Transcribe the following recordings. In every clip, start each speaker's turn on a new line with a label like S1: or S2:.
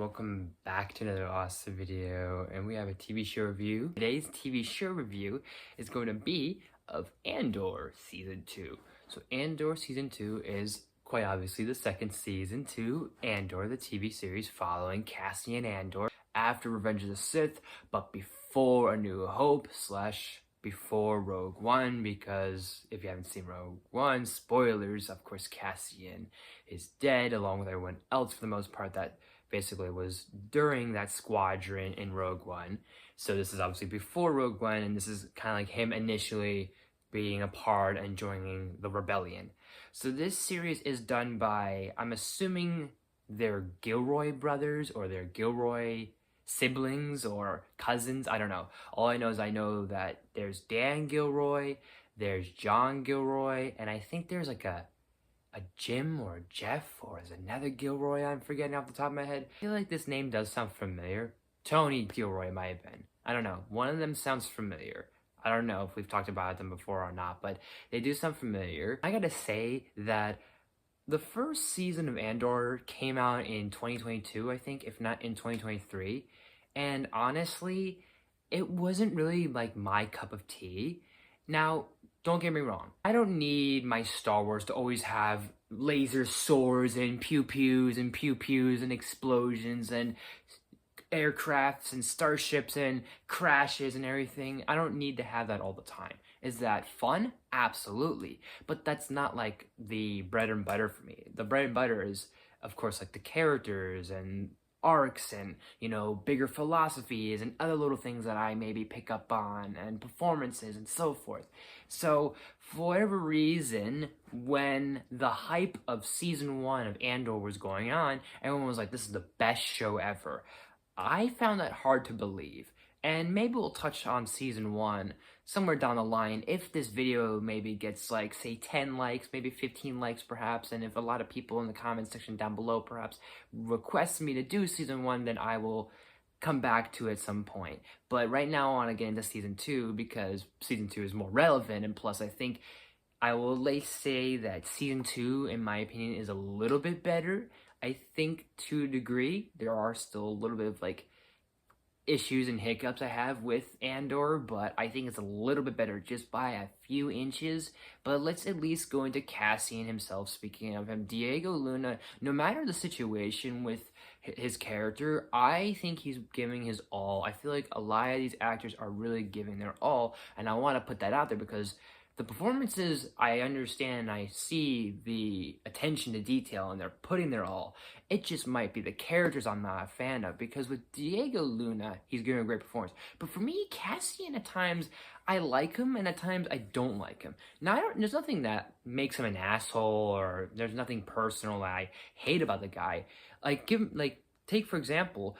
S1: welcome back to another awesome video, and we have a TV show review. Today's TV show review is going to be of Andor Season 2. So Andor Season 2 is quite obviously the second season to Andor, the TV series following Cassian Andor after Revenge of the Sith, but before A New Hope / before Rogue One, because if you haven't seen Rogue One, spoilers, of course Cassian is dead along with everyone else for the most part that basically was during that squadron in Rogue One. So this is obviously before Rogue One, and this is kind of like him initially being a part and joining the rebellion. So this series is done by, I'm assuming they're Gilroy brothers or they're Gilroy siblings or cousins, I don't know. All I know is I know that there's Dan Gilroy, there's John Gilroy, and I think there's like a Jim or Jeff, or is another Gilroy I'm forgetting off the top of my head. I feel like this name does sound familiar. Tony Gilroy might have been. I don't know. One of them sounds familiar. I don't know if we've talked about them before or not, but they do sound familiar. I gotta say that the first season of Andor came out in 2022, I think, if not in 2023. And honestly, it wasn't really like my cup of tea. Now, don't get me wrong. I don't need my Star Wars to always have laser swords and pew-pews and pew-pews and explosions and aircrafts and starships and crashes and everything. I don't need to have that all the time. Is that fun? Absolutely. But that's not like the bread and butter for me. The bread and butter is, of course, like the characters and arcs and, you know, bigger philosophies and other little things that I maybe pick up on and performances and so forth. So for whatever reason, when the hype of season 1 of Andor was going on, everyone was like, this is the best show ever. I found that hard to believe. And maybe we'll touch on season 1 somewhere down the line if this video maybe gets like, say, 10 likes, maybe 15 likes perhaps, and if a lot of people in the comment section down below perhaps request me to do season 1, then I will come back to it at some point. But right now I want to get into season 2 because season 2 is more relevant, and plus I think I will at least say that season 2, in my opinion, is a little bit better. I think to a degree, there are still a little bit of like issues and hiccups I have with Andor, but I think it's a little bit better just by a few inches. But let's at least go into Cassian himself. Speaking of him, Diego Luna, no matter the situation with his character, I think he's giving his all. I feel like a lot of these actors are really giving their all, and I want to put that out there because the performances, I understand, I see the attention to detail and they're putting their all. It just might be the characters I'm not a fan of, because with Diego Luna, he's giving a great performance. But for me, Cassian, at times, I like him and at times I don't like him. Now, there's nothing that makes him an asshole or there's nothing personal that I hate about the guy. Take for example,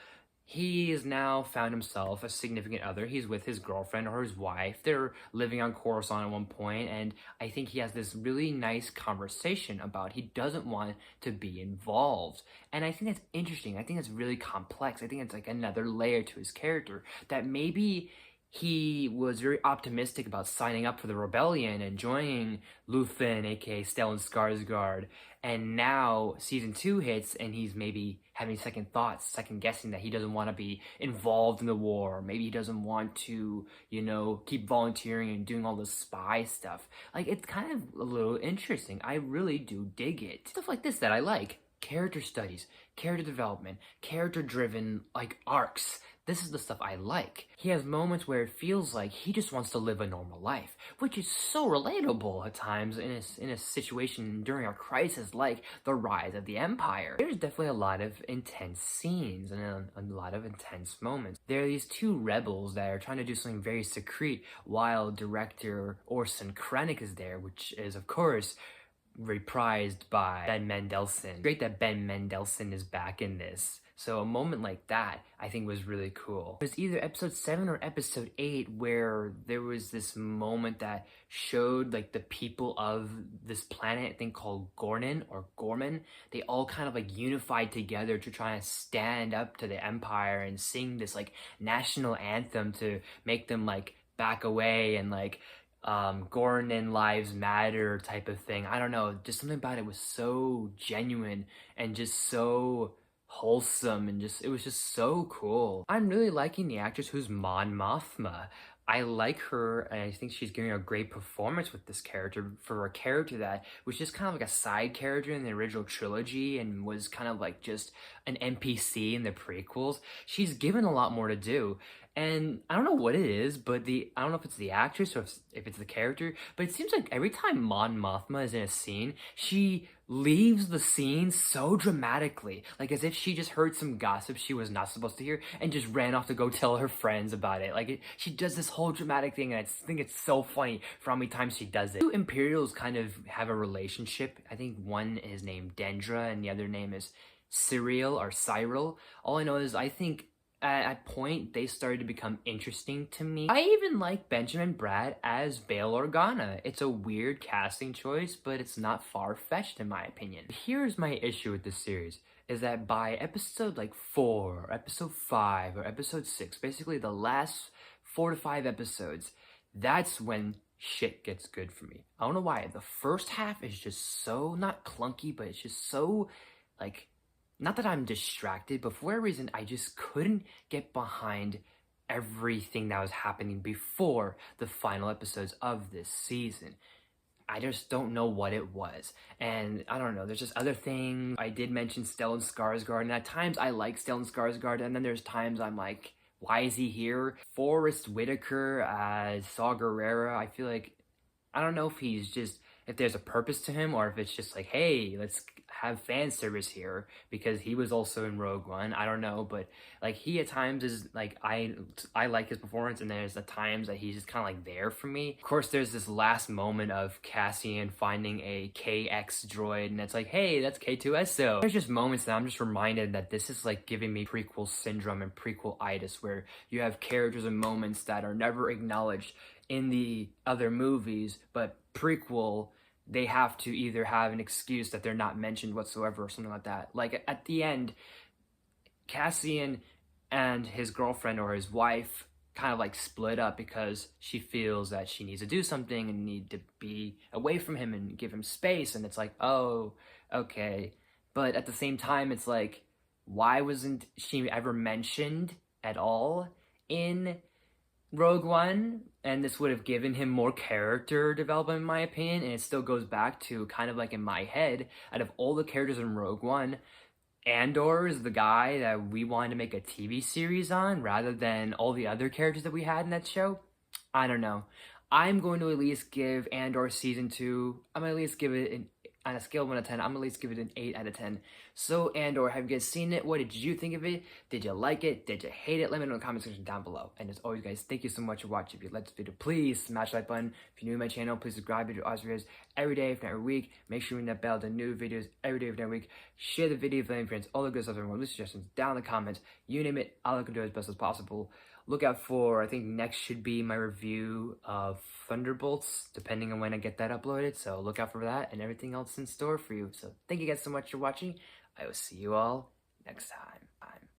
S1: he has now found himself a significant other. He's with his girlfriend or his wife. They're living on Coruscant at one point, and I think he has this really nice conversation about he doesn't want to be involved. And I think that's interesting. I think it's really complex. I think it's like another layer to his character that maybe he was very optimistic about signing up for the rebellion and joining Luthen, aka Stellan Skarsgård, and now season 2 hits and he's maybe having second thoughts, second guessing that he doesn't want to be involved in the war, or maybe he doesn't want to, you know, keep volunteering and doing all this spy stuff. Like, it's kind of a little interesting. I really do dig it. Stuff like this that I like. Character studies, character development, character-driven, like, arcs. This is the stuff I like. He has moments where it feels like he just wants to live a normal life, which is so relatable at times in a situation during a crisis like the rise of the Empire. There's definitely a lot of intense scenes and a lot of intense moments. There are these two rebels that are trying to do something very secret while director Orson Krennic is there, which is, of course, reprised by Ben Mendelsohn. Great that Ben Mendelsohn is back in this. So a moment like that, I think, was really cool. It was either episode 7 or episode 8 where there was this moment that showed like the people of this planet, I think called Gorman or Gorman. They all kind of like unified together to try and stand up to the Empire and sing this like national anthem to make them like back away and like Gorman Lives Matter type of thing. I don't know, just something about it was so genuine and just so wholesome and just, it was just so cool. I'm really liking the actress who's monmothma. I like her, and I think she's giving a great performance with this character for a character that was just kind of like a side character in the original trilogy and was kind of like just an NPC in the prequels. She's given a lot more to do. And I don't know what it is, but I don't know if it's the actress or if it's the character, but it seems like every time Mon Mothma is in a scene, she leaves the scene so dramatically, like as if she just heard some gossip she was not supposed to hear and just ran off to go tell her friends about it. She does this whole dramatic thing, and I think it's so funny for how many times she does it. Two Imperials kind of have a relationship. I think one is named Dendra and the other name is Cyril. All I know is I think at point they started to become interesting to me. I even like Benjamin Bratt as Bail Organa. It's a weird casting choice, but it's not far-fetched in my opinion. Here's my issue with this series, is that by episode like 4, or episode 5, or episode 6, basically the last 4 to 5 episodes, that's when shit gets good for me. I don't know why. The first half is just so, not clunky, but it's just so, like, not that I'm distracted, but for whatever reason, I just couldn't get behind everything that was happening before the final episodes of this season. I just don't know what it was. And I don't know, there's just other things. I did mention Stellan Skarsgård, and at times I like Stellan Skarsgård, and then there's times I'm like, why is he here? Forrest Whitaker as Saw Gerrera, I feel like, I don't know if he's just, if there's a purpose to him, or if it's just like, hey, let's have fan service here, because he was also in Rogue One. I don't know, but like he at times is like, I like his performance, and there's the times that he's just kind of like there for me. Of course, there's this last moment of Cassian finding a KX droid, and it's like, hey, that's K2SO. There's just moments that I'm just reminded that this is like giving me prequel syndrome and prequel-itis, where you have characters and moments that are never acknowledged in the other movies, but prequel, they have to either have an excuse that they're not mentioned whatsoever or something like that. Like at the end, Cassian and his girlfriend or his wife kind of like split up because she feels that she needs to do something and need to be away from him and give him space. And it's like, oh, okay. But at the same time, it's like, why wasn't she ever mentioned at all in Rogue One? And this would have given him more character development in my opinion, and it still goes back to kind of like in my head, out of all the characters in Rogue One, Andor is the guy that we wanted to make a TV series on rather than all the other characters that we had in that show. I don't know. I'm going to at least give Andor Season 2, I'm going to at least give it on a scale of 1 to 10, I'm gonna at least give it an 8 out of 10. So, Andor, have you guys seen it? What did you think of it? Did you like it? Did you hate it? Let me know in the comment section down below. And as always, guys, thank you so much for watching. If you liked this video, please smash the like button. If you're new to my channel, please subscribe. I do awesome videos every day, if not every week. Make sure you ring that bell to new videos every day, if not every week. Share the video with any friends, all the good stuff, everyone. Leave suggestions down in the comments. You name it, I'll look into it as best as possible. Look out for, I think next should be my review of Thunderbolts, depending on when I get that uploaded. So look out for that and everything else in store for you. So thank you guys so much for watching. I will see you all next time.